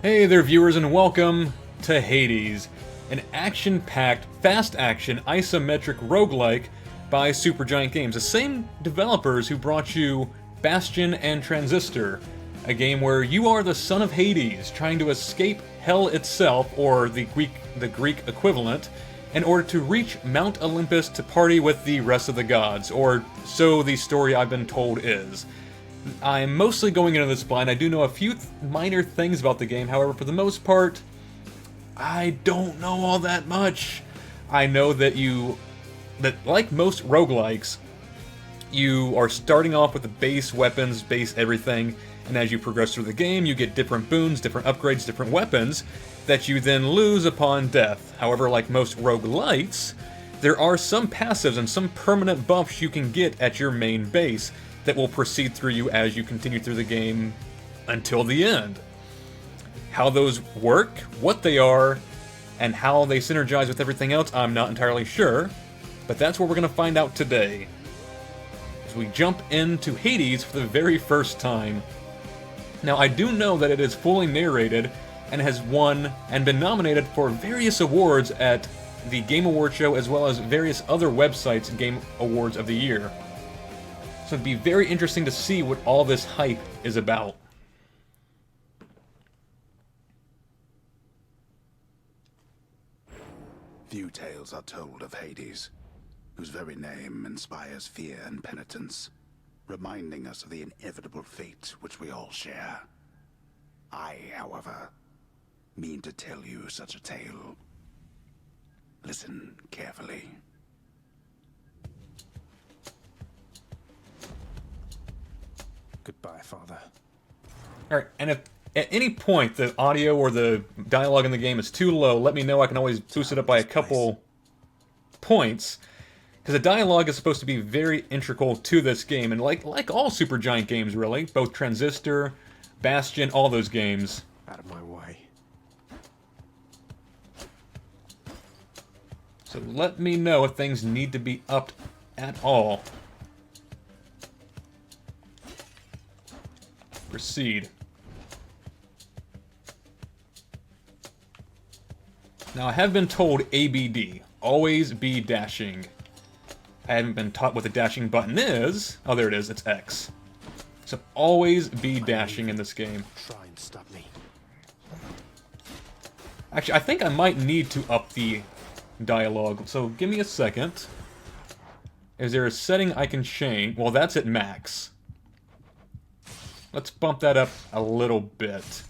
Hey there, viewers, and welcome to Hades, an action-packed, fast-action, isometric roguelike by Supergiant Games, the same developers who brought you Bastion and Transistor, a game where you are the son of Hades, trying to escape hell itself, or the Greek equivalent, in order to reach Mount Olympus to party with the rest of the gods, or so the story I've been told is. I'm mostly going into this blind. I do know a few minor things about the game, however, for the most part, I don't know all that much. I know that like most roguelikes, you are starting off with the base weapons, base everything, and as you progress through the game, you get different boons, different upgrades, different weapons that you then lose upon death. However, like most roguelites, there are some passives and some permanent buffs you can get at your main base that will proceed through you as you continue through the game until the end. How those work, what they are, and how they synergize with everything else, I'm not entirely sure, but that's what we're going to find out today, as we jump into Hades for the very first time. Now, I do know that it is fully narrated and has won and been nominated for various awards at the Game Award show, as well as various other websites' Game Awards of the Year. So it'd be very interesting to see what all this hype is about. Few tales are told of Hades, whose very name inspires fear and penitence, reminding us of the inevitable fate which we all share. I, however, mean to tell you such a tale. Listen carefully. Goodbye, Father. Alright, and if at any point the audio or the dialogue in the game is too low, let me know. I can always boost it up by a couple points, because the dialogue is supposed to be very integral to this game, and like all Supergiant games, really, both Transistor, Bastion, all those games. Out of my way. So let me know if things need to be upped at all. Proceed. Now, I have been told ABD, always be dashing. I haven't been taught what the dashing button is. Oh, there it is, it's X. So always be dashing in this game. Try and stop me. Actually, I think I might need to up the dialogue, so give me a second. Is there a setting I can change? Well, that's at max. Let's bump that up a little bit.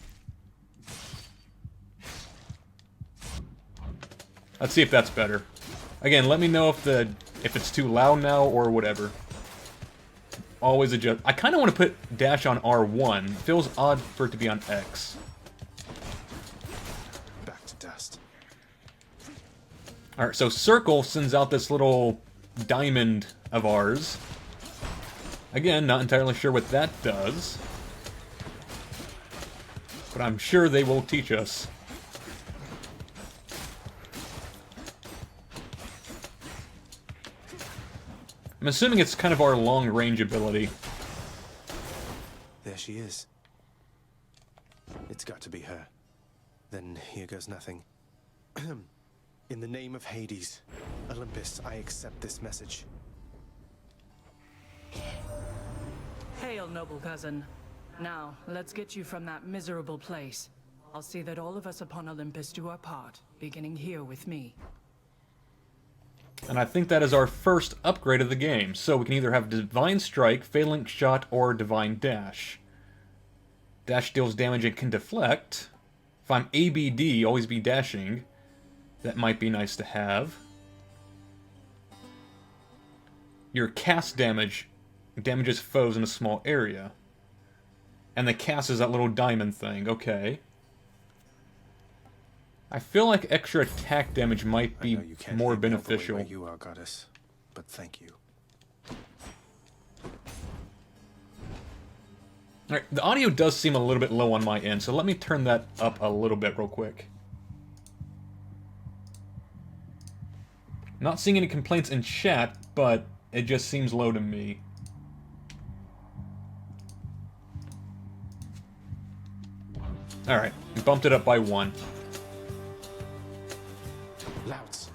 Let's see if that's better. Again, let me know if it's too loud now or whatever. Always adjust. I kind of want to put dash on R1. It feels odd for it to be on X. Back to dust. Alright, so circle sends out this little diamond of ours. Again, not entirely sure what that does, but I'm sure they will teach us. I'm assuming it's kind of our long-range ability. There she is. It's got to be her. Then here goes nothing. In the name of Hades, Olympus, I accept this message. Hail, noble cousin. Now, let's get you from that miserable place. I'll see that all of us upon Olympus do our part, beginning here with me. And I think that is our first upgrade of the game. So we can either have Divine Strike, Phalanx Shot, or Divine Dash. Dash deals damage and can deflect. If I'm ABD, always be dashing. That might be nice to have. Your cast damage damages foes in a small area. And the cast is that little diamond thing. Okay. I feel like extra attack damage might be more beneficial. Where you are, goddess, but thank you. Alright, the audio does seem a little bit low on my end, so let me turn that up a little bit real quick. Not seeing any complaints in chat, but it just seems low to me. Alright, bumped it up by 1. Louts.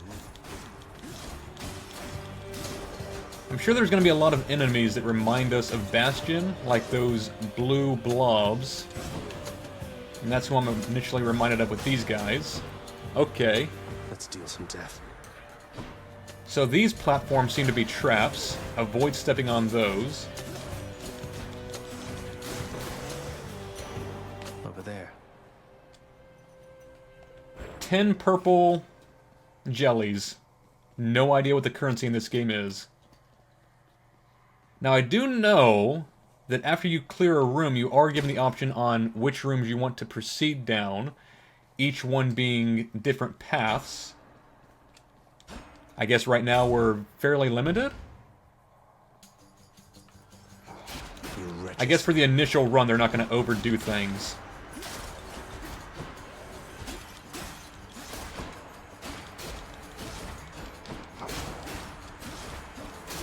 I'm sure there's going to be a lot of enemies that remind us of Bastion, like those blue blobs. And that's who I'm initially reminded of with these guys. Okay. Let's deal some death. So these platforms seem to be traps. Avoid stepping on those. Over there. 10 purple jellies. No idea what the currency in this game is. Now I do know that after you clear a room, you are given the option on which rooms you want to proceed down, each one being different paths. I guess right now we're fairly limited? I guess for the initial run, they're not going to overdo things.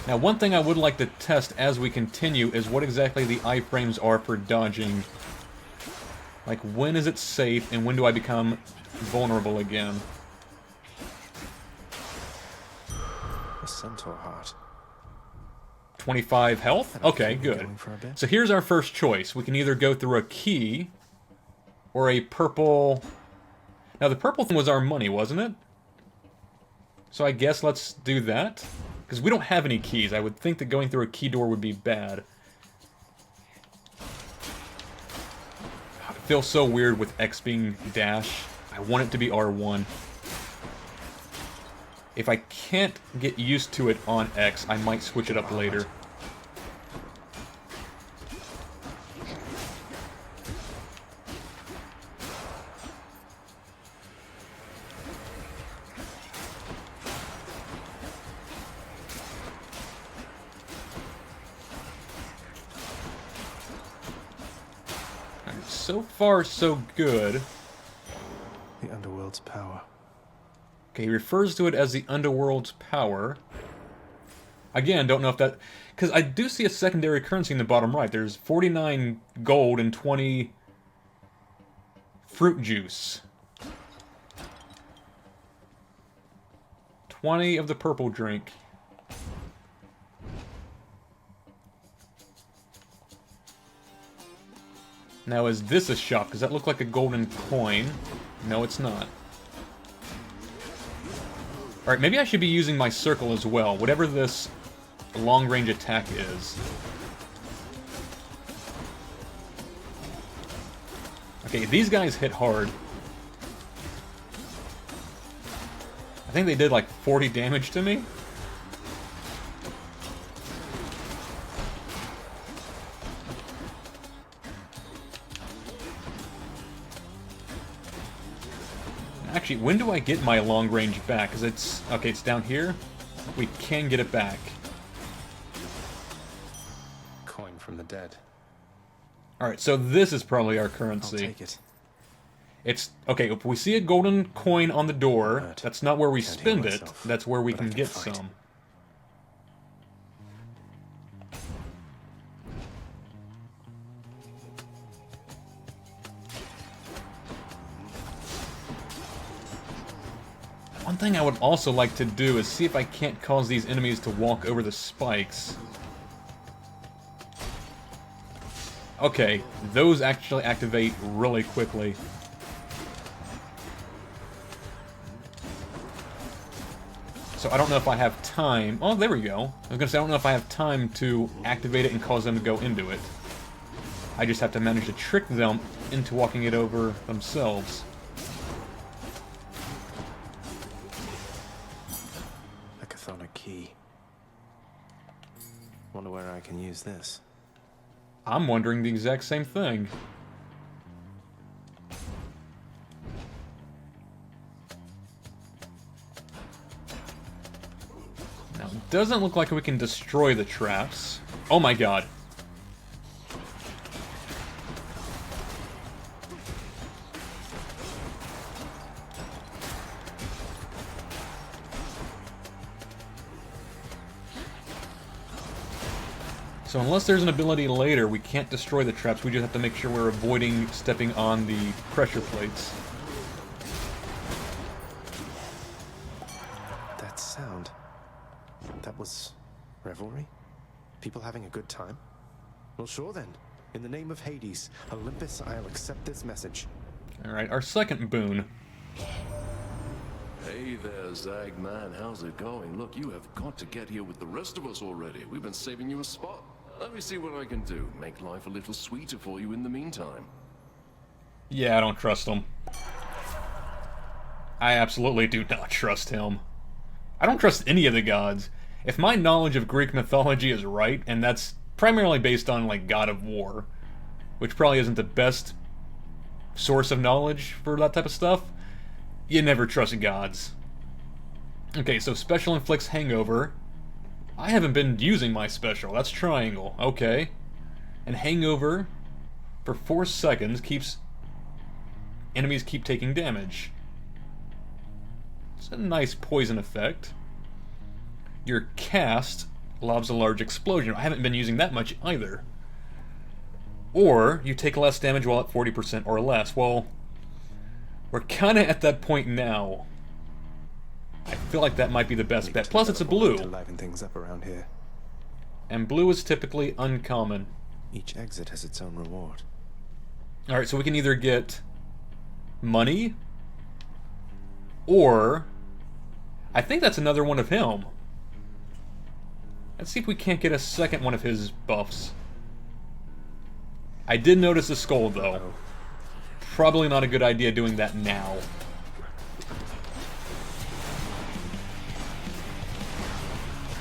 Now, one thing I would like to test as we continue is what exactly the iframes are for dodging. Like, when is it safe, and when do I become vulnerable again? A centaur heart. 25 health? Okay, good. So here's our first choice. We can either go through a key or a purple... Now, the purple thing was our money, wasn't it? So I guess let's do that. Because we don't have any keys. I would think that going through a key door would be bad. It feels so weird with X being dash. I want it to be R1. If I can't get used to it on X, I might switch it up later. So far, so good. The underworld's power. Okay, he refers to it as the underworld's power. Again, don't know if that... Because I do see a secondary currency in the bottom right. There's 49 gold and 20 fruit juice. 20 of the purple drink. Now, is this a shop? Does that look like a golden coin? No, it's not. Alright, maybe I should be using my circle as well, whatever this long-range attack is. Okay, these guys hit hard. I think they did like 40 damage to me. Actually, when do I get my long range back? Because it's... Okay, it's down here. We can get it back. Coin from the dead. Alright, so this is probably our currency. I'll take it. It's... Okay, if we see a golden coin on the door, Right. that's not where we Can't spend heal it. myself, That's where we but I can can get fight. some. One thing I would also like to do is see if I can't cause these enemies to walk over the spikes. Okay, those actually activate really quickly. So I don't know if I have time... Oh, there we go. I was gonna say, I don't know if I have time to activate it and cause them to go into it. I just have to manage to trick them into walking it over themselves. A key. Wonder where I can use this. I'm wondering the exact same thing. Now, it doesn't look like we can destroy the traps. Oh my god. So unless there's an ability later, we can't destroy the traps. We just have to make sure we're avoiding stepping on the pressure plates. That sound. That was revelry? People having a good time? Well, sure then. In the name of Hades, Olympus, I'll accept this message. Alright, our second boon. Hey there, Zag man, how's it going? Look, you have got to get here with the rest of us already. We've been saving you a spot. Let me see what I can do. Make life a little sweeter for you in the meantime. Yeah, I don't trust him. I absolutely do not trust him. I don't trust any of the gods. If my knowledge of Greek mythology is right, and that's primarily based on, like, God of War, which probably isn't the best source of knowledge for that type of stuff, you never trust gods. Okay, so special inflicts hangover. I haven't been using my special. That's triangle. Okay. And hangover for 4 seconds keeps enemies keep taking damage. It's a nice poison effect. Your cast lobs a large explosion. I haven't been using that much either. Or you take less damage while at 40% or less. Well, we're kind of at that point now. I feel like that might be the best bet. Plus, it's a blue. To liven things up around here. And blue is typically uncommon. Each exit has its own reward. Alright, so we can either get money, or I think that's another one of him. Let's see if we can't get a second one of his buffs. I did notice the skull, though. Probably not a good idea doing that now.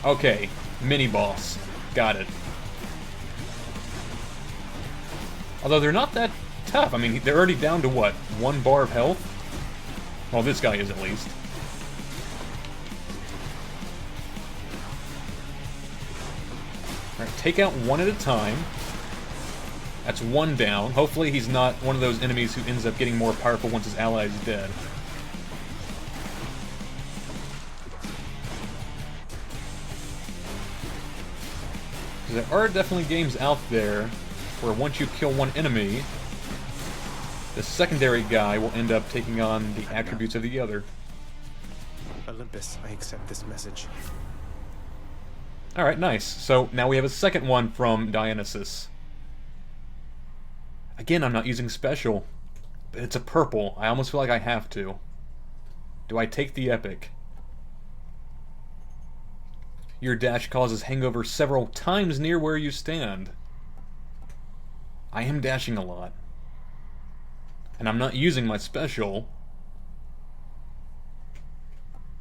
Okay, mini-boss. Got it. Although they're not that tough. I mean, they're already down to, what, 1 bar of health? Well, this guy is, at least. Alright, take out one at a time. That's 1 down. Hopefully he's not one of those enemies who ends up getting more powerful once his ally is dead. Because there are definitely games out there where once you kill one enemy, the secondary guy will end up taking on the attributes of the other. Olympus, I accept this message. Alright, nice. So now we have a second one from DIONYSUS. Again, I'm not using special, but it's a purple. I almost feel like I have to. Do I take the epic? Your dash causes hangover several times near where you stand. I am dashing a lot. And I'm not using my special.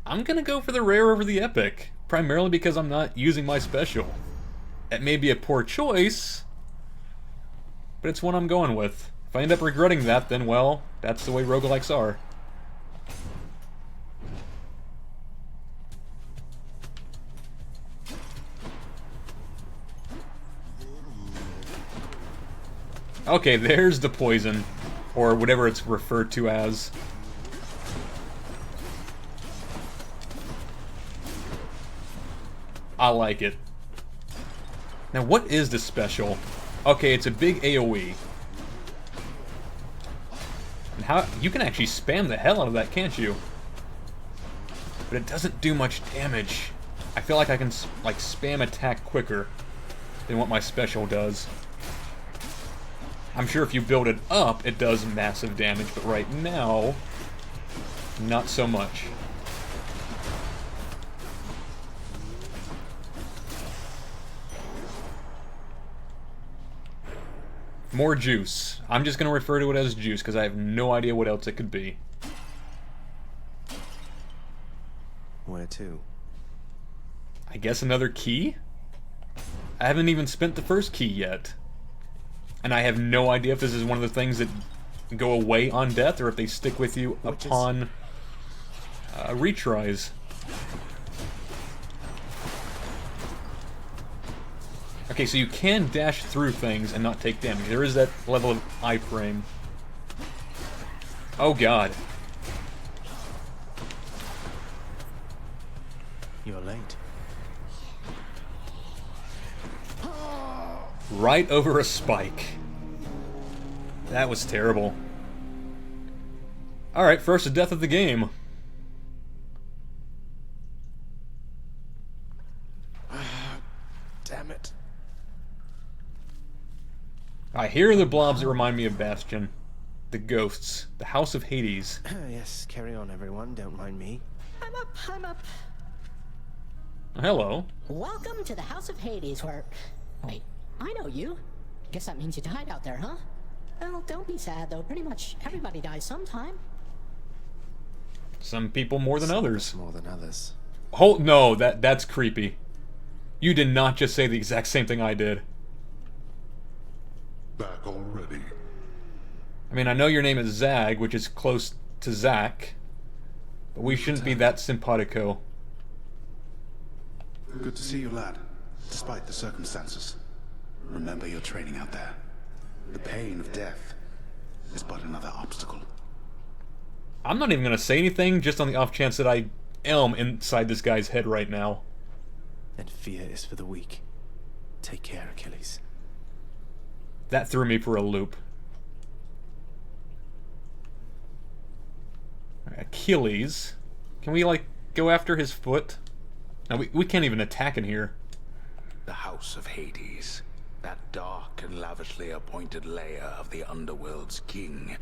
I'm gonna go for the rare over the epic, primarily because I'm not using my special. It may be a poor choice, but it's one I'm going with. If I end up regretting that, then, well, that's the way roguelikes are. Okay, there's the poison, or whatever it's referred to as. I like it. Now, what is the special? Okay, it's a big AoE. And how you can actually spam the hell out of that, can't you? But it doesn't do much damage. I feel like I can like spam attack quicker than what my special does. I'm sure if you build it up, it does massive damage, but right now, not so much. More juice. I'm just going to refer to it as juice because I have no idea what else it could be. Where to? I guess another key? I haven't even spent the first key yet. And I have no idea if this is one of the things that go away on death or if they stick with you upon retries. Okay, so you can dash through things and not take damage. There is that level of iframe. Oh god. You're late. Right over a spike. That was terrible. Alright, first death of the game. Damn it. I hear the blobs that remind me of Bastion. The ghosts. The House of Hades. Yes, carry on, everyone. Don't mind me. I'm up, I'm up. Hello. Welcome to the House of Hades, where... Wait, I know you. Guess that means you died out there, huh? Well, don't be sad, though. Pretty much everybody dies sometime. Some people more than others. More than others. Hold, no, that's creepy. You did not just say the exact same thing I did. Back already. I mean, I know your name is Zag, which is close to Zac, but we shouldn't be that simpatico. Good to see you, lad. Despite the circumstances. Remember your training out there. The pain of death is but another obstacle. I'm not even going to say anything, just on the off chance that I am inside this guy's head right now. And fear is for the weak. Take care, Achilles. That threw me for a loop. Alright, Achilles. Can we, like, go after his foot? No, we can't even attack in here. The House of Hades. That dark and lavishly appointed lair of the Underworld's king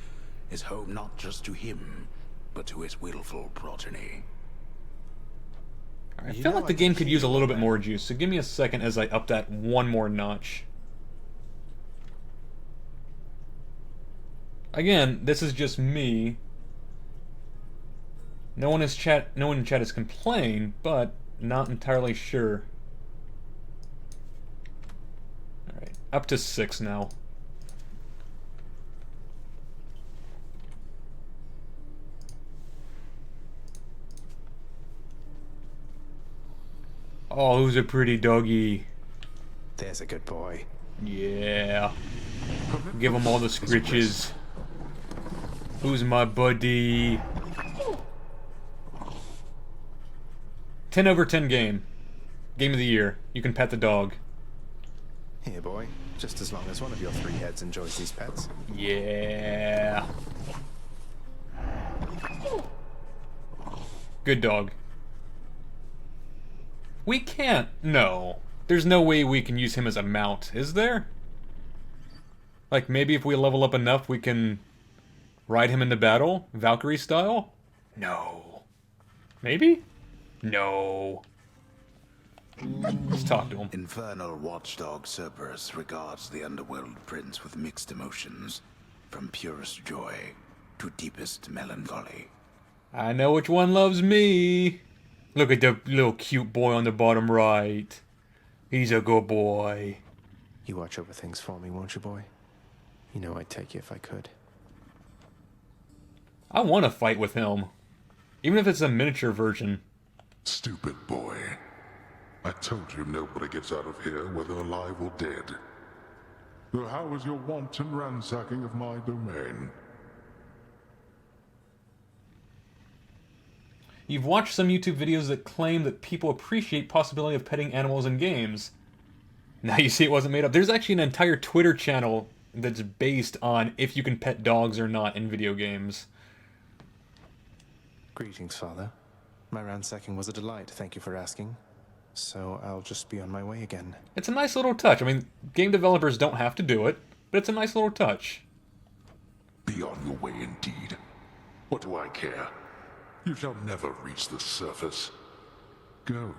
is home not just to him, but to his willful progeny. I feel like the game could use a little bit more juice, so give me a second as I up that one more notch. Again, this is just me. No one in chat has complained, but not entirely sure. Alright, up to 6 now. Oh, who's a pretty doggy? There's a good boy. Yeah. Give him all the scritches. Who's my buddy? 10 over 10 game. Game of the year. You can pet the dog. Here, boy. Just as long as one of your 3 heads enjoys these pets. Yeah. Good dog. We can't. No. There's no way we can use him as a mount, is there? Like, maybe if we level up enough, we can ride him into battle? Valkyrie style? No. Maybe? No. Let's talk to him. Infernal watchdog Cerberus regards the Underworld Prince with mixed emotions, from purest joy to deepest melancholy. I know which one loves me. Look at the little cute boy on the bottom right. He's a good boy. You watch over things for me, won't you, boy? You know I'd take you if I could. I want to fight with him. Even if it's a miniature version. Stupid boy. I told you nobody gets out of here, whether alive or dead. So how was your wanton ransacking of my domain? You've watched some YouTube videos that claim that people appreciate possibility of petting animals in games. Now you see it wasn't made up. There's actually an entire Twitter channel that's based on if you can pet dogs or not in video games. Greetings, Father. My ransacking was a delight, thank you for asking. So I'll just be on my way again. It's a nice little touch. I mean, game developers don't have to do it, but it's a nice little touch. Be on your way indeed. What do I care? You shall never reach the surface. Go.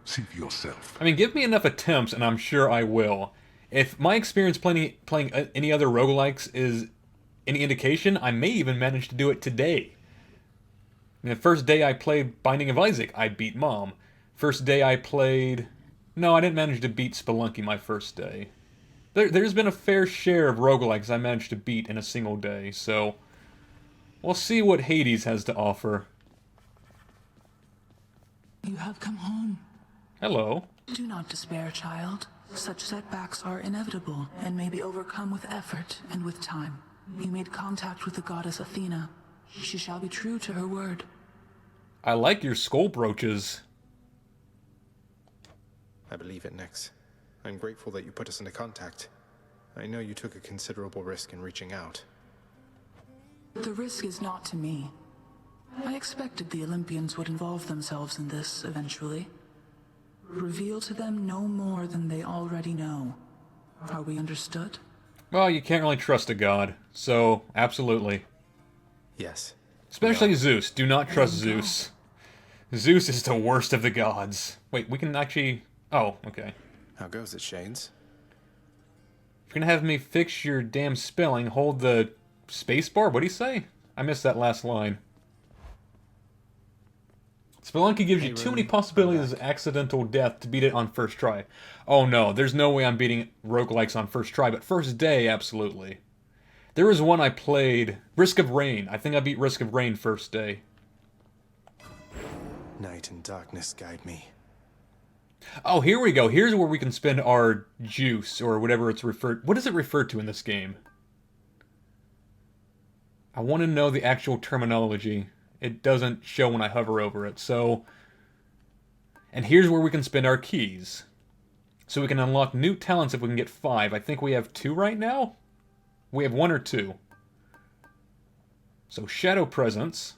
See for yourself. I mean, give me enough attempts and I'm sure I will. If my experience playing any other roguelikes is any indication, I may even manage to do it today. I mean, the first day I played Binding of Isaac, I beat Mom. First day I played... No, I didn't manage to beat Spelunky my first day. There's been a fair share of roguelikes I managed to beat in a single day, so... We'll see what Hades has to offer. You have come home. Hello. Do not despair, child. Such setbacks are inevitable and may be overcome with effort and with time. You made contact with the goddess Athena. She shall be true to her word. I like your skull brooches. I believe it, Nex. I'm grateful that you put us into contact. I know you took a considerable risk in reaching out. The risk is not to me. I expected the Olympians would involve themselves in this eventually. Reveal to them no more than they already know. Are we understood? Well, you can't really trust a god, so absolutely. Yes. Especially Zeus. Do not trust Zeus. Zeus is the worst of the gods. Wait, we can actually... Oh, okay. How goes it, Shades? If you're gonna have me fix your damn spelling, hold the spacebar? What'd he say? I missed that last line. Spelunky gives you too many possibilities of accidental death to beat it on first try. Oh no, there's no way I'm beating roguelikes on first try, but first day, absolutely. There was one I played, Risk of Rain. I think I beat Risk of Rain first day. Night and darkness guide me. Oh, here we go. Here's where we can spend our juice, or whatever it's referred... What is it referred to in this game? I want to know the actual terminology. It doesn't show when I hover over it, so... And here's where we can spend our keys. So we can unlock new talents if we can get 5. I think we have 2 right now? We have 1 or 2. So, Shadow Presence.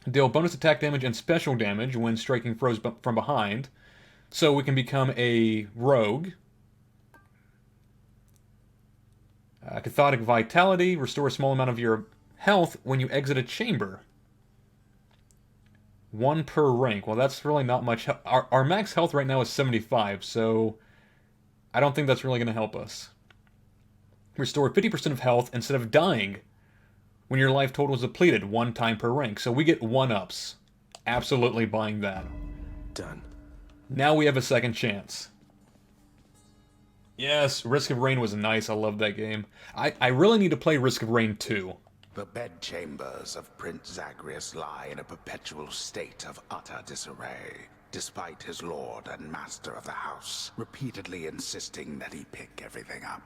Deal bonus attack damage and special damage when striking foes from behind. So we can become a rogue. Cathodic Vitality. Restore a small amount of your health when you exit a chamber. 1 per rank. Well, that's really not much. Our max health right now is 75, so I don't think that's really going to help us. Restore 50% of health instead of dying when your life total is depleted 1 time per rank. So we get 1-ups. Absolutely buying that. Done. Now we have a second chance. Yes, Risk of Rain was nice. I love that game. I really need to play Risk of Rain 2. The bedchambers of Prince Zagreus lie in a perpetual state of utter disarray, despite his lord and master of the house repeatedly insisting that he pick everything up.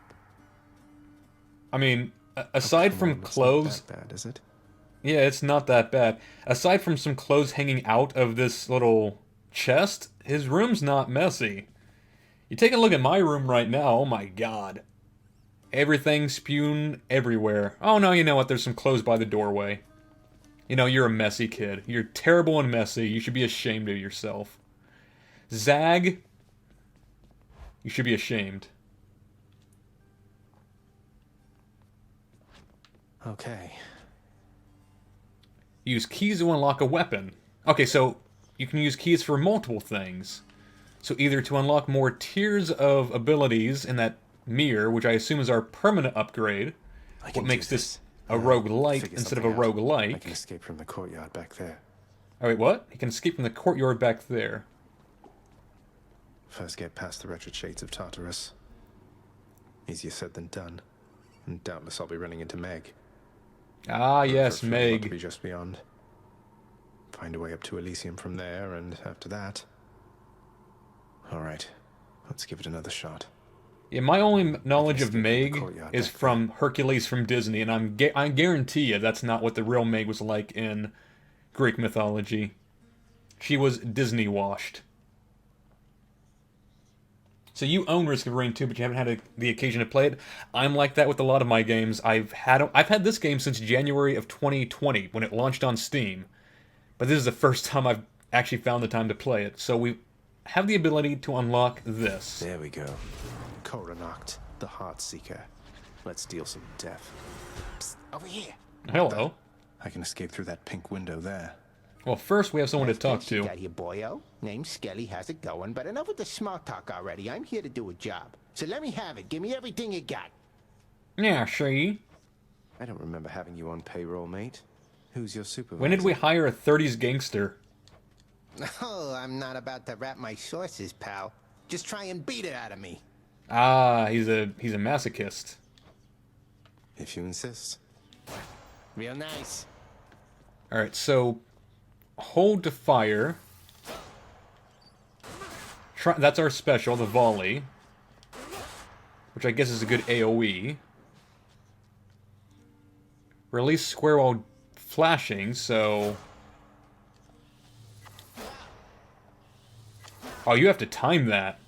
I mean, aside from clothes... It's not that bad, is it? Yeah, it's not that bad. Aside from some clothes hanging out of this little chest, his room's not messy. You take a look at my room right now, oh my god. Everything spewing everywhere. Oh no, you know what, there's some clothes by the doorway. You know, you're a messy kid. You're terrible and messy. You should be ashamed of yourself. Zag, you should be ashamed. Okay. Use keys to unlock a weapon. Okay, so you can use keys for multiple things. So either to unlock more tiers of abilities in that mirror, which I assume is our permanent upgrade, what makes this a roguelite instead of a roguelike. I can escape from the courtyard back there. Oh wait, what? You can escape from the courtyard back there. First get past the wretched shades of Tartarus. Easier said than done. And doubtless I'll be running into Meg. Ah, yes, To Meg. be just beyond. Find a way up to Elysium from there, and after that... Alright, let's give it another shot. Yeah, my only knowledge of escape from the Meg courtyard is back from Hercules from Disney, and I guarantee you that's not what the real Meg was like in Greek mythology. She was Disney-washed. So you own Risk of Rain 2, but you haven't had the occasion to play it. I'm like that with a lot of my games. I've had this game since January of 2020, when it launched on Steam. But this is the first time I've actually found the time to play it. So we have the ability to unlock this. There we go. Coronacht, the Heartseeker. Let's deal some death. Psst, over here. Hello. I can escape through that pink window there. Well, first we have someone to talk to. Got here, boyo. Name's Skelly. How's it going? But enough with the small talk already. I'm here to do a job. So let me have it. Give me everything you got. Yeah, see? I don't remember having you on payroll, mate. Who's your supervisor? When did we hire a 30s gangster? Oh, I'm not about to wrap my sources, pal. Just try and beat it out of me. Ah, he's a masochist. If you insist. Real nice. Alright, so hold to fire. That's our special, the volley. Which I guess is a good AoE. Release square while flashing, so... Oh, you have to time that.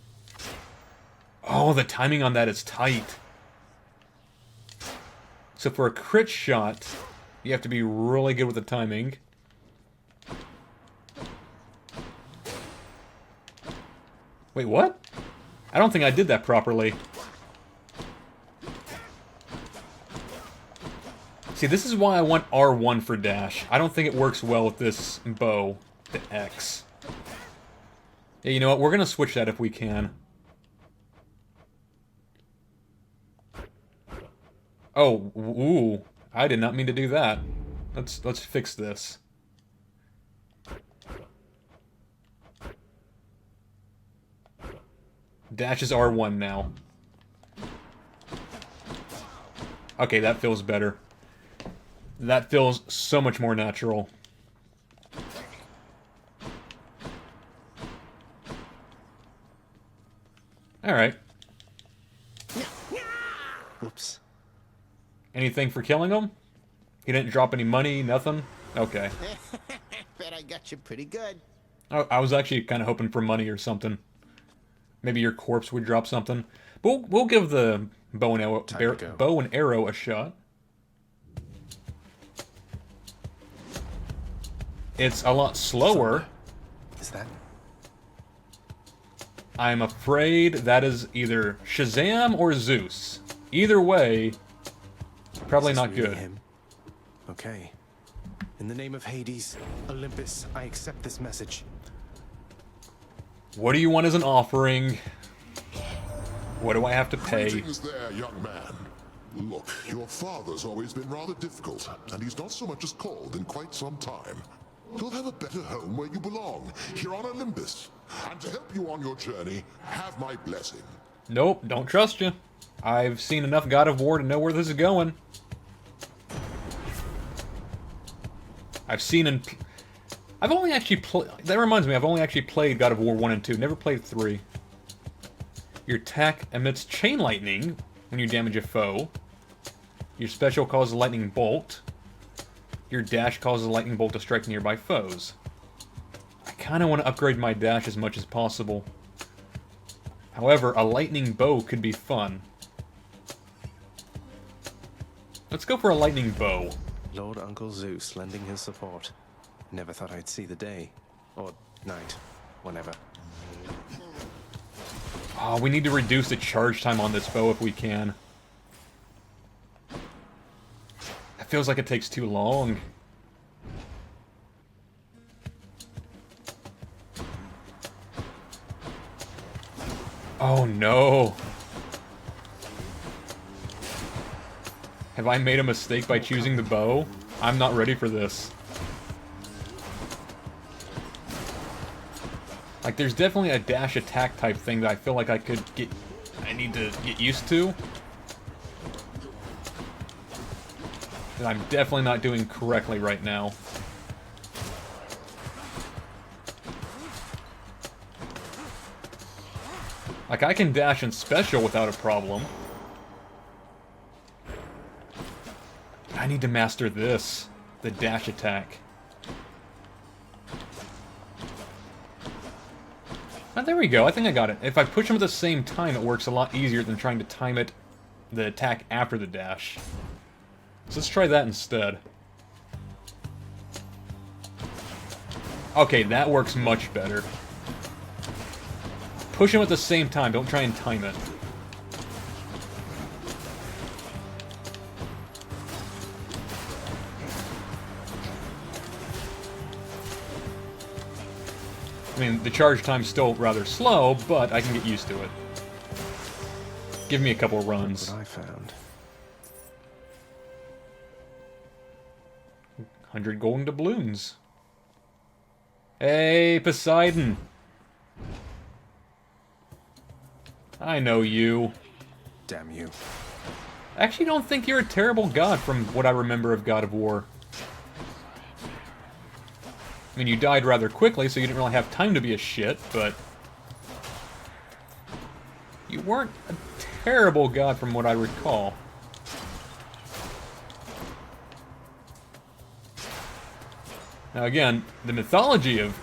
Oh, the timing on that is tight. So for a crit shot, you have to be really good with the timing. Wait, what? I don't think I did that properly. See, this is why I want R1 for dash. I don't think it works well with this bow, the X. Yeah, you know what? We're gonna switch that if we can. Oh, ooh. I did not mean to do that. Let's fix this. Dash is R1 now. Okay, that feels better. That feels so much more natural. Alright. Whoops. Anything for killing him? He didn't drop any money, nothing? Okay. Bet I got you pretty good. I was actually kind of hoping for money or something. Maybe your corpse would drop something. But we'll give the bow and arrow a shot. It's a lot slower. Is that? I'm afraid that is either Shazam or Zeus. Either way, probably not really good. Him? Okay. In the name of Hades, Olympus, I accept this message. What do you want as an offering? What do I have to pay? Greetings there, young man. Look, your father's always been rather difficult, and he's not so much as called in quite some time. You'll have a better home where you belong, here on Olympus. And to help you on your journey, have my blessing. Nope, don't trust you. I've seen enough God of War to know where this is going. I've only actually played... That reminds me, I've only actually played God of War 1 and 2. Never played 3. Your attack emits chain lightning when you damage a foe. Your special causes a lightning bolt. Your dash causes a lightning bolt to strike nearby foes. I kind of want to upgrade my dash as much as possible. However, a lightning bow could be fun. Let's go for a lightning bow. Lord Uncle Zeus lending his support. Never thought I'd see the day. Or night. Whenever. Oh, we need to reduce the charge time on this bow if we can. It feels like it takes too long. Oh no. Have I made a mistake by choosing the bow? I'm not ready for this. Like, there's definitely a dash attack type thing that I feel like I need to get used to. That I'm definitely not doing correctly right now. Like, I can dash in special without a problem. I need to master this. The dash attack. Oh, there we go. I think I got it. If I push them at the same time, it works a lot easier than trying to time it, the attack after the dash. So let's try that instead. Okay, that works much better. Push them at the same time. Don't try and time it. I mean, the charge time's still rather slow, but I can get used to it. Give me a couple runs. Look what I found. 100 golden doubloons. Hey, Poseidon. I know you. Damn you. I actually don't think you're a terrible god from what I remember of God of War. I mean, you died rather quickly, so you didn't really have time to be a shit, but... You weren't a terrible god from what I recall. Now again, the mythology of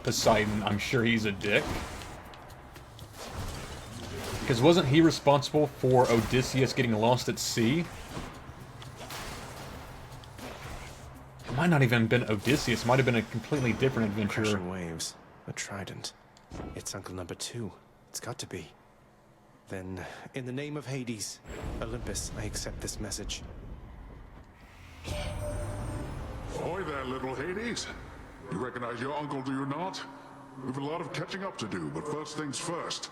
Poseidon, I'm sure he's a dick. Because wasn't he responsible for Odysseus getting lost at sea? might not even have been Odysseus. It might have been a completely different adventurer. Crashing waves. A trident. It's Uncle Number 2. It's got to be. Then, in the name of Hades, Olympus, I accept this message. Ahoy there, little Hades. You recognize your uncle, do you not? We've a lot of catching up to do, but first things first.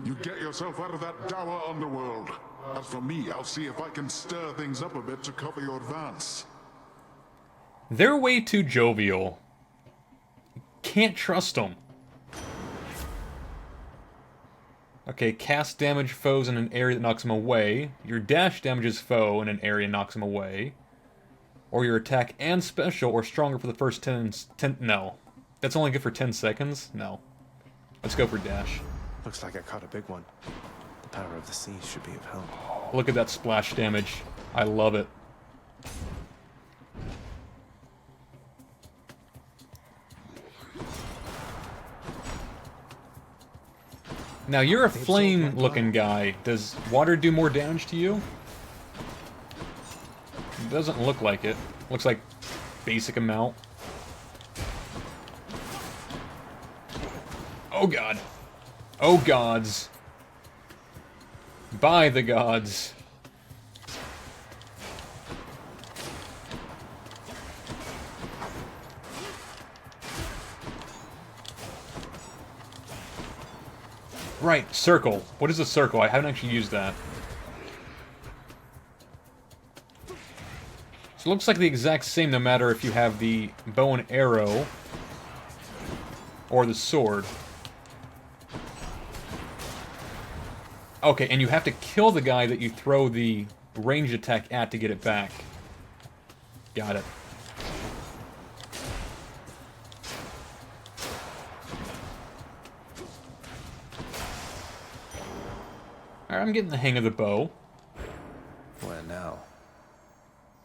You get yourself out of that dour underworld. As for me, I'll see if I can stir things up a bit to cover your advance. They're way too jovial. Can't trust them. Okay, cast damage foes in an area that knocks them away. Your dash damages foe in an area and knocks them away. Or your attack and special or stronger for the first 10... No. That's only good for 10 seconds? No. Let's go for dash. Looks like I caught a big one. The power of the sea should be of help. Look at that splash damage. I love it. Now, you're a flame-looking guy. Does water do more damage to you? It doesn't look like it. Looks like basic amount. Oh god. Oh gods. By the gods. Right, circle. What is a circle? I haven't actually used that. So it looks like the exact same no matter if you have the bow and arrow or the sword. Okay, and you have to kill the guy that you throw the ranged attack at to get it back. Got it. Alright, I'm getting the hang of the bow. Where now?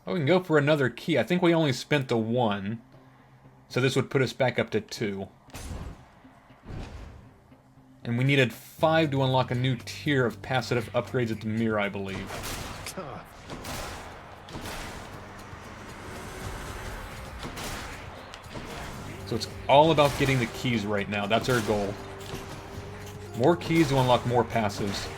Oh, we can go for another key. I think we only spent the 1. So this would put us back up to 2. And we needed 5 to unlock a new tier of passive upgrades at the mirror, I believe. So it's all about getting the keys right now. That's our goal. More keys to unlock more passives.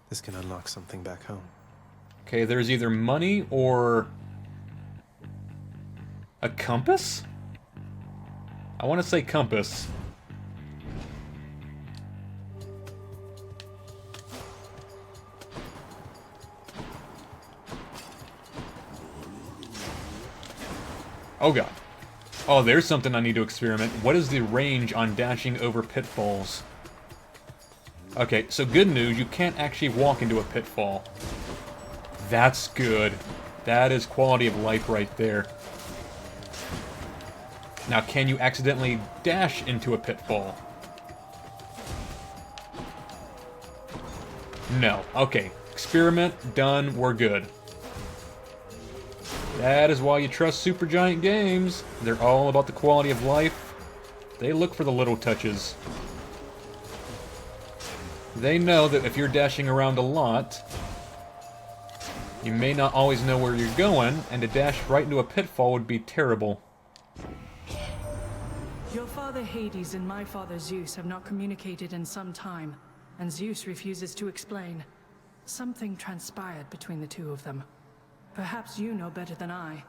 This can unlock something back home. Okay, there's either money or a compass? I want to say compass. Oh god. Oh, there's something I need to experiment. What is the range on dashing over pitfalls? Okay, so good news, you can't actually walk into a pitfall. That's good. That is quality of life right there. Now, can you accidentally dash into a pitfall? No. Okay. Experiment, done, we're good. That is why you trust Supergiant Games. They're all about the quality of life. They look for the little touches. They know that if you're dashing around a lot, you may not always know where you're going, and to dash right into a pitfall would be terrible. Your father Hades and my father Zeus have not communicated in some time, and Zeus refuses to explain. Something transpired between the two of them. Perhaps you know better than I.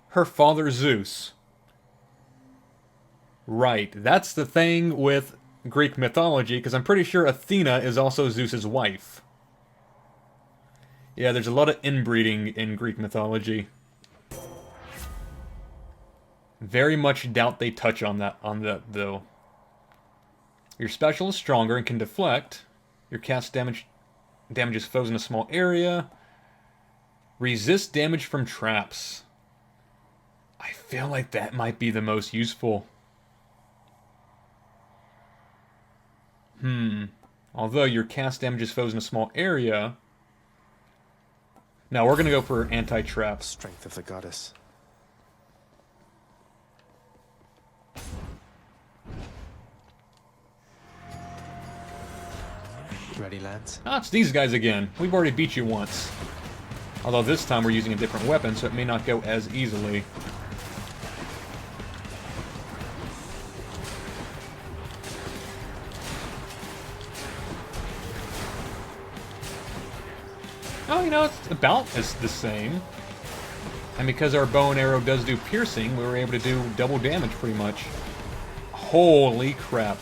Her father Zeus. Right, that's the thing with Greek mythology, because I'm pretty sure Athena is also Zeus's wife. Yeah, there's a lot of inbreeding in Greek mythology. Very much doubt they touch on that though. Your special is stronger and can deflect. Your cast damages foes in a small area. Resist damage from traps. I feel like that might be the most useful. Although your cast damages foes in a small area. Now we're gonna go for anti-trap. Strength of the goddess. Ready, lads? Ah, it's these guys again. We've already beat you once. Although this time we're using a different weapon, so it may not go as easily. Oh, you know, it's about as the same. And because our bow and arrow does do piercing, we were able to do double damage pretty much. Holy crap.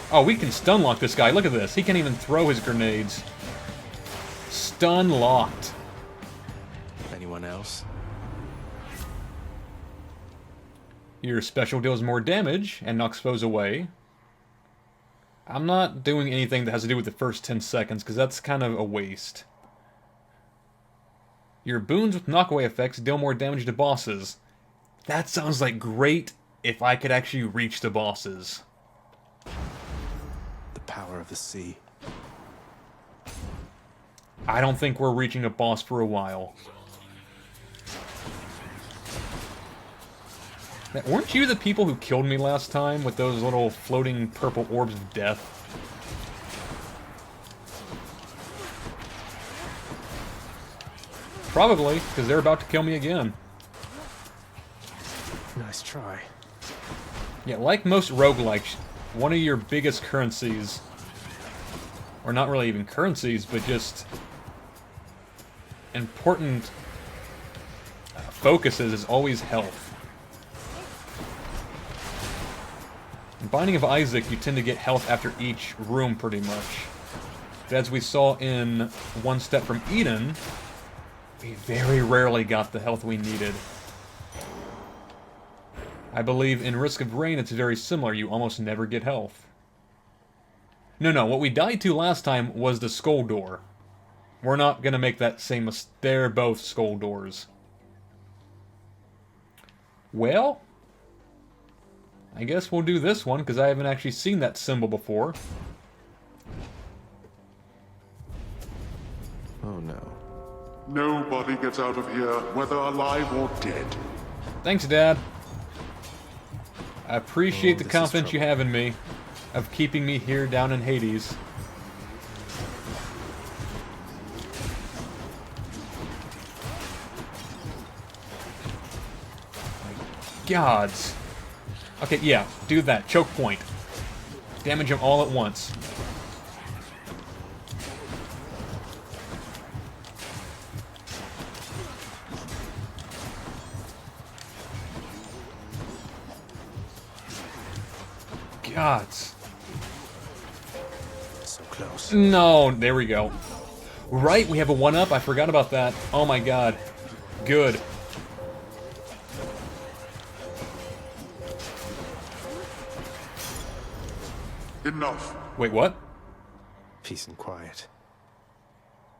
Oh, we can stun lock this guy. Look at this. He can't even throw his grenades. Stun locked. Anyone else? Your special deals more damage and knocks foes away. I'm not doing anything that has to do with the first 10 seconds, because that's kind of a waste. Your boons with knockaway effects deal more damage to bosses. That sounds like great if I could actually reach the bosses. The power of the sea. I don't think we're reaching a boss for a while. Now, weren't you the people who killed me last time with those little floating purple orbs of death? Probably, because they're about to kill me again. Nice try. Yeah, like most roguelikes, one of your biggest currencies, or not really even currencies, but just important focuses is always health. In Binding of Isaac, you tend to get health after each room, pretty much. But as we saw in One Step from Eden, we very rarely got the health we needed. I believe in Risk of Rain, it's very similar. You almost never get health. No, what we died to last time was the skull door. We're not going to make that same mistake. They're both skull doors. Well, I guess we'll do this one, because I haven't actually seen that symbol before. Oh no. Nobody gets out of here, whether alive or dead. Thanks, Dad. I appreciate the this is confidence you have in me, of keeping me here down in Hades. My gods. Okay, yeah, do that. Choke point. Damage them all at once. Gods. So close. No, there we go. Right, we have a 1-up. I forgot about that. Oh my god. Good. Enough. Wait, what? Peace and quiet.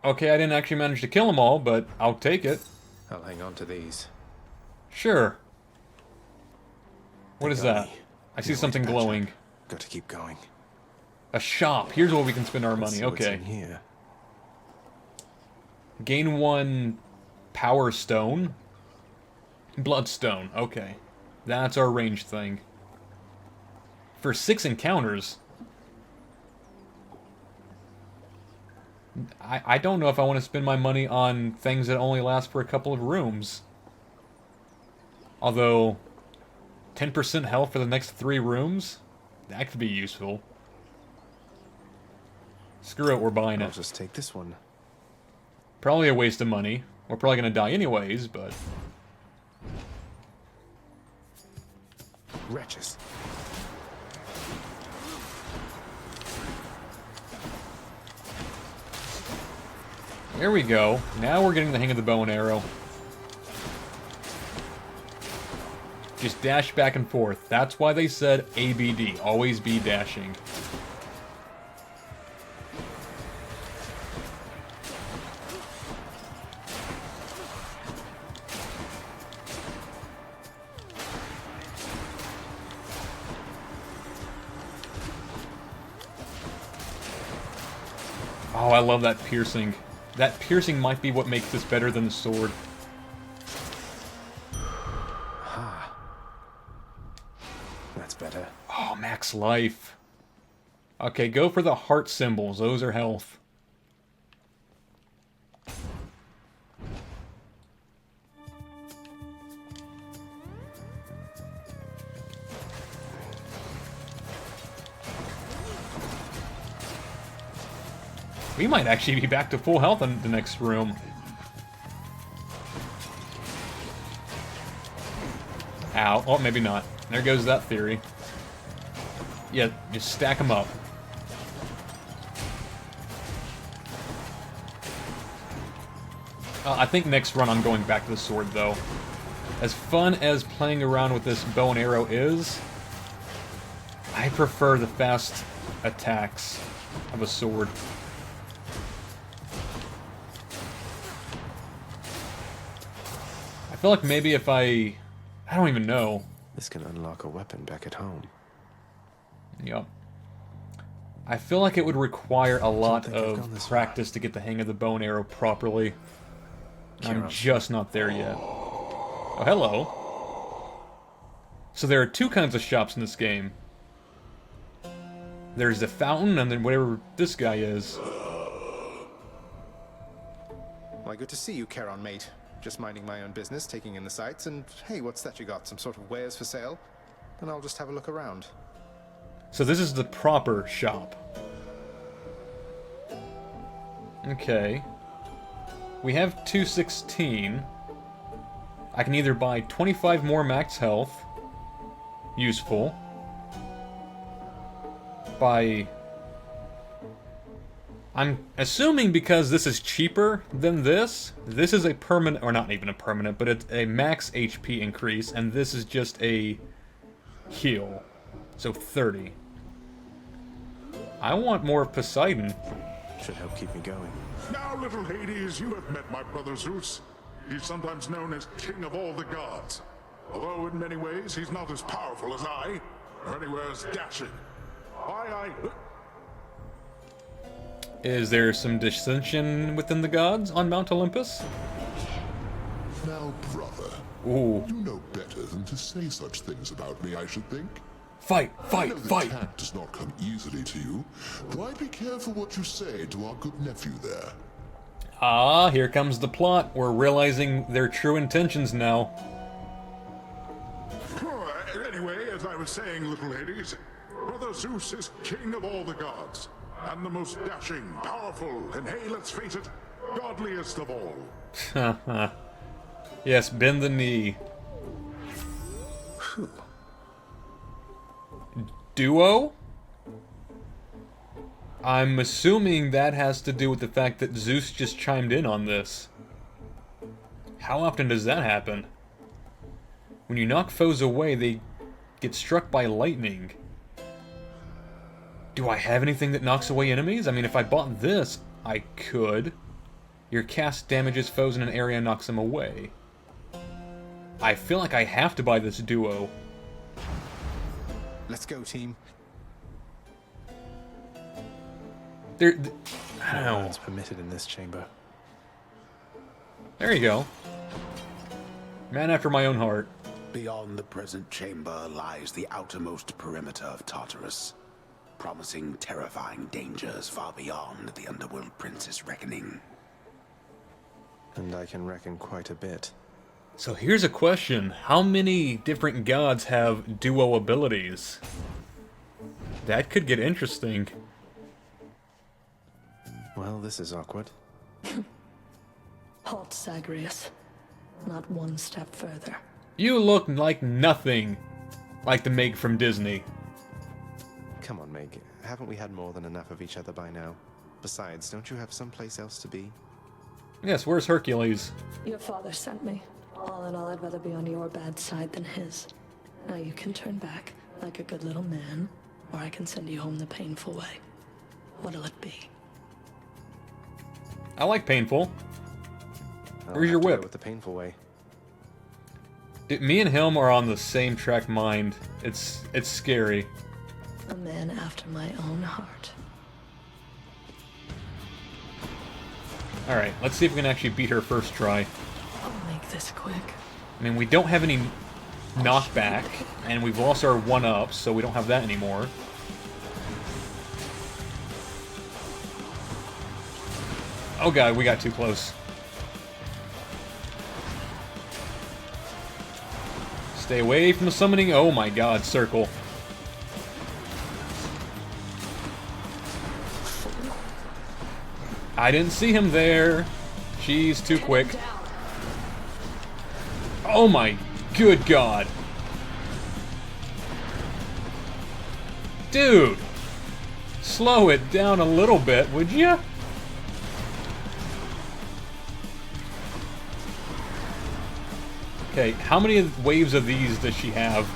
Okay, I didn't actually manage to kill them all, but I'll take it. I'll hang on to these. Sure. What is got that? me. I see No something way to patch glowing. up. Got to keep going. A shop. Here's where we can spend our Let's money. see what's Okay. in here. Gain 1 power stone. Bloodstone. Okay. That's our range thing. For 6 encounters. I don't know if I want to spend my money on things that only last for a couple of rooms. Although, 10% health for the next 3 rooms? That could be useful. Screw it, we're buying I'll it. just take this one. Probably a waste of money. We're probably going to die anyways, but... Wretches. There we go. Now we're getting the hang of the bow and arrow. Just dash back and forth. That's why they said ABD. Always be dashing. Oh, I love that piercing. That piercing might be what makes this better than the sword. better. Oh, max life. Okay, go for the heart symbols. Those are health. We might actually be back to full health in the next room. Ow. Oh, maybe not. There goes that theory. Yeah, just stack them up. I think next run I'm going back to the sword, though. As fun as playing around with this bow and arrow is, I prefer the fast attacks of a sword. I feel like maybe if I don't even know. This can unlock a weapon back at home. Yep. I feel like it would require a lot of practice to get the hang of the bow and arrow properly. I'm just not there yet. Oh, hello. So there are two kinds of shops in this game. There's the fountain, and then whatever this guy is. Why, good to see you, Charon, mate. Just minding my own business, taking in the sights, and hey, what's that you got? Some sort of wares for sale? Then I'll just have a look around. So this is the proper shop. Okay. We have 216. I can either buy 25 more max health. Useful. Buy... I'm assuming because this is cheaper than this is a permanent, or not even a permanent, but it's a max HP increase, and this is just a heal. So 30. I want more of Poseidon. Should help keep me going. Now, little Hades, you have met my brother Zeus. He's sometimes known as King of all the gods. Although in many ways he's not as powerful as I, or anywhere as dashing. Is there some dissension within the gods on Mount Olympus? Now, brother, Ooh. you know better than to say such things about me, I should think. Fight, I fight, know that fight! tact does not come easily to you, though I'd be careful what you say to our good nephew there. Ah, here comes the plot. We're realizing their true intentions now. Anyway, as I was saying, little Hades, brother Zeus is king of all the gods, and the most dashing, powerful, and hey, let's face it, godliest of all. Yes, bend the knee. Duo? I'm assuming that has to do with the fact that Zeus just chimed in on this. How often does that happen? When you knock foes away, they get struck by lightning. Do I have anything that knocks away enemies? I mean, if I bought this, I could. Your cast damages foes in an area and knocks them away. I feel like I have to buy this duo. Let's go, team. I don't know. It's permitted in this chamber. There you go. Man after my own heart. Beyond the present chamber lies the outermost perimeter of Tartarus, promising terrifying dangers far beyond the Underworld Prince's reckoning. And I can reckon quite a bit. So here's a question. How many different gods have duo abilities? That could get interesting. Well, this is awkward. Halt, Zagreus. Not one step further. You look like nothing like the Meg from Disney. Come on, Meg. Haven't we had more than enough of each other by now? Besides, don't you have someplace else to be? Yes, where's Hercules? Your father sent me. All in all, I'd rather be on your bad side than his. Now you can turn back, like a good little man, or I can send you home the painful way. What'll it be? I like painful. I'll Where's your have to go whip? with the painful way. Me and him are on the same track mind. It's scary. A man after my own heart. Alright, let's see if we can actually beat her first try. I'll make this quick. I mean, we don't have any knockback, and we've lost our 1-up, so we don't have that anymore. Oh god, we got too close. Stay away from the summoning. Oh my god, circle. I didn't see him there. She's too quick. Oh my good god. Dude! Slow it down a little bit, would ya? Okay, how many waves of these does she have?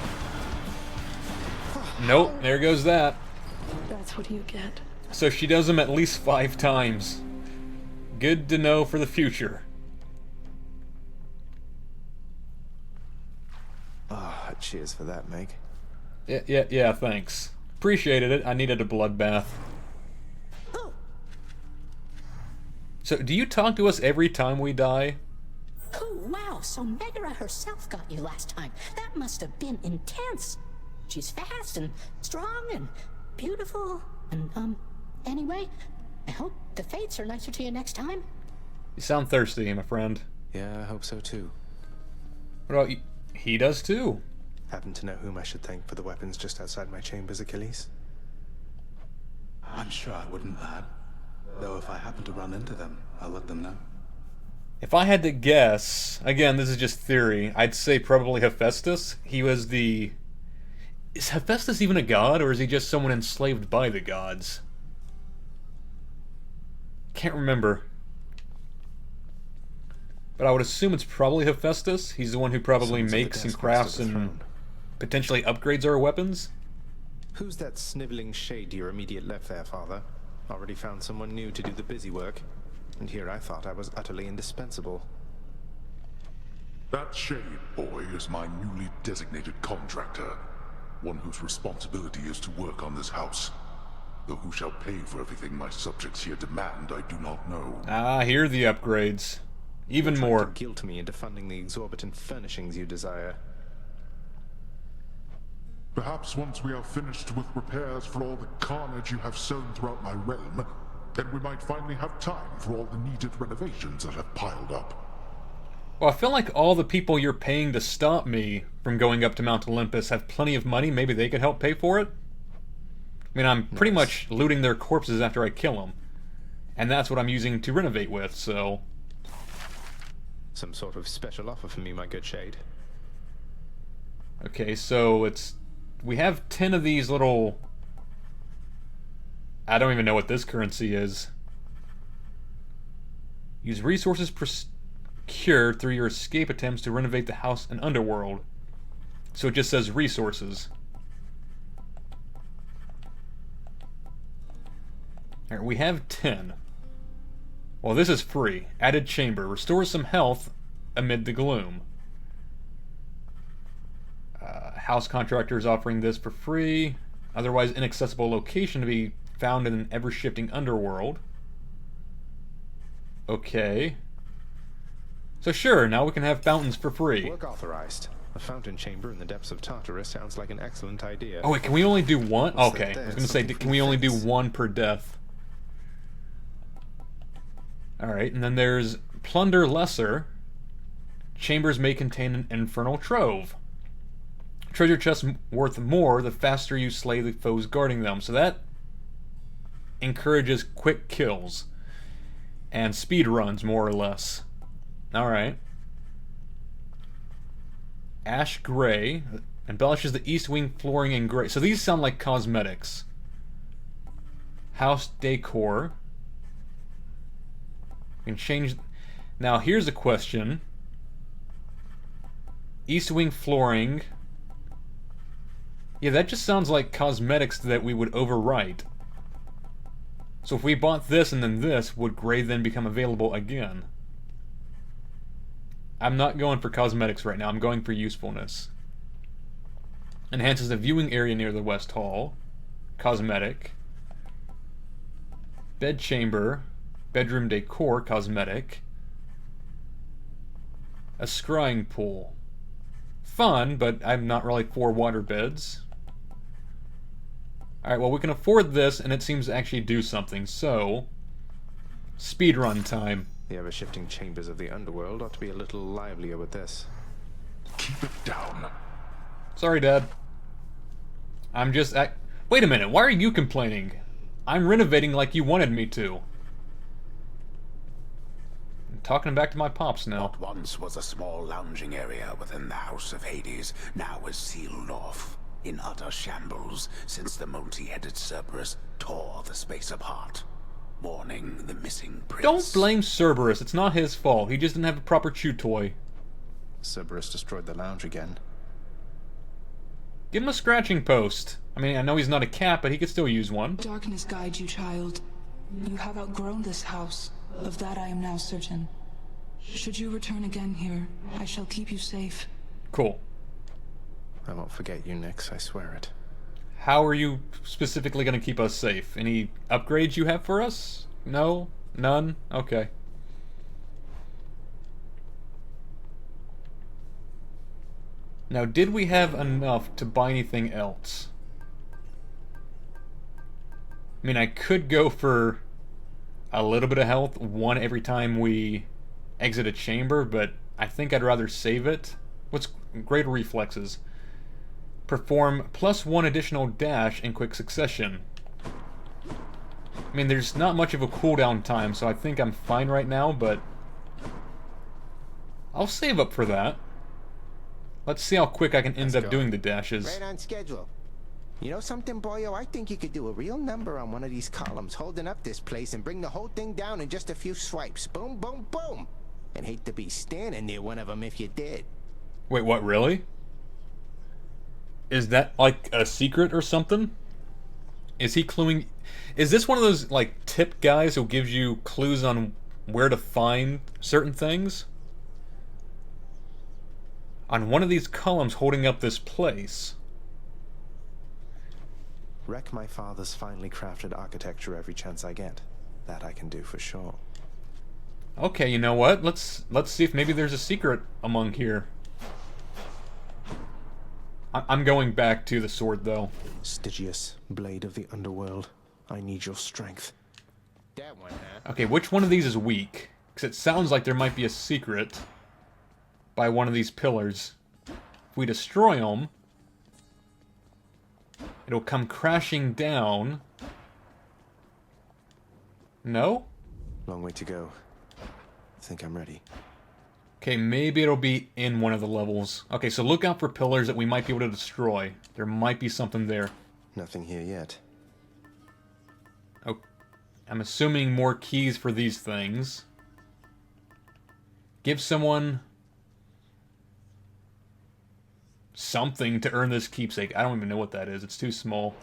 Nope, there goes that. That's what you get. So she does them at least 5 times. Good to know for the future. Ah, cheers for that, Meg. Yeah, thanks. Appreciated it. I needed a bloodbath. So, do you talk to us every time we die? Oh, wow, so Megara herself got you last time. That must have been intense. She's fast and strong and beautiful and, anyway, I hope the fates are nicer to you next time. You sound thirsty, my friend. Yeah, I hope so too. What about you? He does too. Happen to know whom I should thank for the weapons just outside my chambers, Achilles? I'm sure I wouldn't, lad. Though if I happen to run into them, I'll let them know. If I had to guess, again, this is just theory, I'd say probably Hephaestus. He was the... Is Hephaestus even a god, or is he just someone enslaved by the gods? Can't remember. But I would assume it's probably Hephaestus. He's the one who probably makes and crafts and potentially upgrades our weapons. Who's that sniveling shade to your immediate left there, Father? Already found someone new to do the busy work. And here I thought I was utterly indispensable. That shade boy is my newly designated contractor. One whose responsibility is to work on this house. Though who shall pay for everything my subjects here demand, I do not know. Ah, here are the upgrades. Even You're more. trying to guilt me into funding the exorbitant furnishings you desire. Perhaps once we are finished with repairs for all the carnage you have sown throughout my realm, then we might finally have time for all the needed renovations that have piled up. Well, I feel like all the people you're paying to stop me from going up to Mount Olympus have plenty of money. Maybe they could help pay for it? I mean, I'm pretty much looting their corpses after I kill them. And that's what I'm using to renovate with, so... Some sort of special offer for me, my good shade. Okay, so it's... We have 10 of these little... I don't even know what this currency is. Use resources procured through your escape attempts to renovate the house and underworld. So it just says resources. Alright, we have 10. Well, this is free. Added chamber. Restores some health amid the gloom. House contractors offering this for free. Otherwise inaccessible location to be found in an ever-shifting underworld. Okay. So sure, now we can have fountains for free. Work authorized. A fountain chamber in the depths of Tartarus sounds like an excellent idea. Oh wait, can we only do one? What's Okay, that I was there? gonna say, Something can we only do fence. one per death? Alright, and then there's Plunder Lesser. Chambers may contain an infernal trove. Treasure chests worth more the faster you slay the foes guarding them. So that encourages quick kills. And speed runs, more or less. Alright. Ash Gray. Embellishes the east wing flooring in gray. So these sound like cosmetics. House decor. We can change... Now here's a question. East wing flooring... Yeah, that just sounds like cosmetics that we would overwrite. So if we bought this and then this, would gray then become available again? I'm not going for cosmetics right now, I'm going for usefulness. Enhances the viewing area near the West Hall. Cosmetic. Bed chamber. Bedroom decor, cosmetic. A scrying pool. fun, but I'm not really for water beds. Alright, well, we can afford this, and it seems to actually do something, so... speedrun time. The ever-shifting chambers of the underworld ought to be a little livelier with this. Keep it down. Sorry, Dad. I'm just... Wait a minute, why are you complaining? I'm renovating like you wanted me to. I'm talking back to my pops now. What once was a small lounging area within the House of Hades now is sealed off, in utter shambles, since the multi-headed Cerberus tore the space apart, warning the missing prince. Don't blame Cerberus, it's not his fault. He just didn't have a proper chew toy. Cerberus destroyed the lounge again. Give him a scratching post. I mean, I know he's not a cat, but he could still use one. Darkness guide you, child. You have outgrown this house. Of that I am now certain. Should you return again here, I shall keep you safe. Cool. I won't forget you, Nyx, I swear it. How are you specifically going to keep us safe? Any upgrades you have for us? No? None? Okay. Now, did we have enough to buy anything else? I mean, I could go for a little bit of health, one every time we exit a chamber, but I think I'd rather save it. What's greater reflexes? Perform +1 additional dash in quick succession. I mean, there's not much of a cooldown time, so I think I'm fine right now, but I'll save up for that. Let's see how quick I can end up doing the dashes. Right on schedule. You know something, boyo? I think you could do a real number on one of these columns, holding up this place and bring the whole thing down in just a few swipes. Boom, boom, boom. And hate to be standing near one of them if you did. Wait, what, really? Is that like a secret or something? Is he cluing... Is this one of those, like, tip guys who gives you clues on where to find certain things? On one of these columns holding up this place. Wreck my father's finely crafted architecture every chance I get. That I can do for sure. Okay, you know what? Let's see if maybe there's a secret among here. I'm going back to the sword, though. Stygius, blade of the underworld, I need your strength. That one, huh? Okay, which one of these is weak? Because it sounds like there might be a secret by one of these pillars. If we destroy them, it'll come crashing down. No? Long way to go. Think I'm ready. Okay, maybe it'll be in one of the levels. Okay, so look out for pillars that we might be able to destroy. There might be something there. Nothing here yet. Oh, I'm assuming more keys for these things. Give someone something to earn this keepsake. I don't even know what that is. It's too small.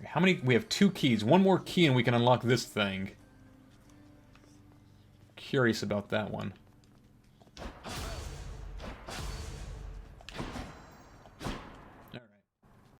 How many? We have 2 keys. One more key and we can unlock this thing. Curious about that one.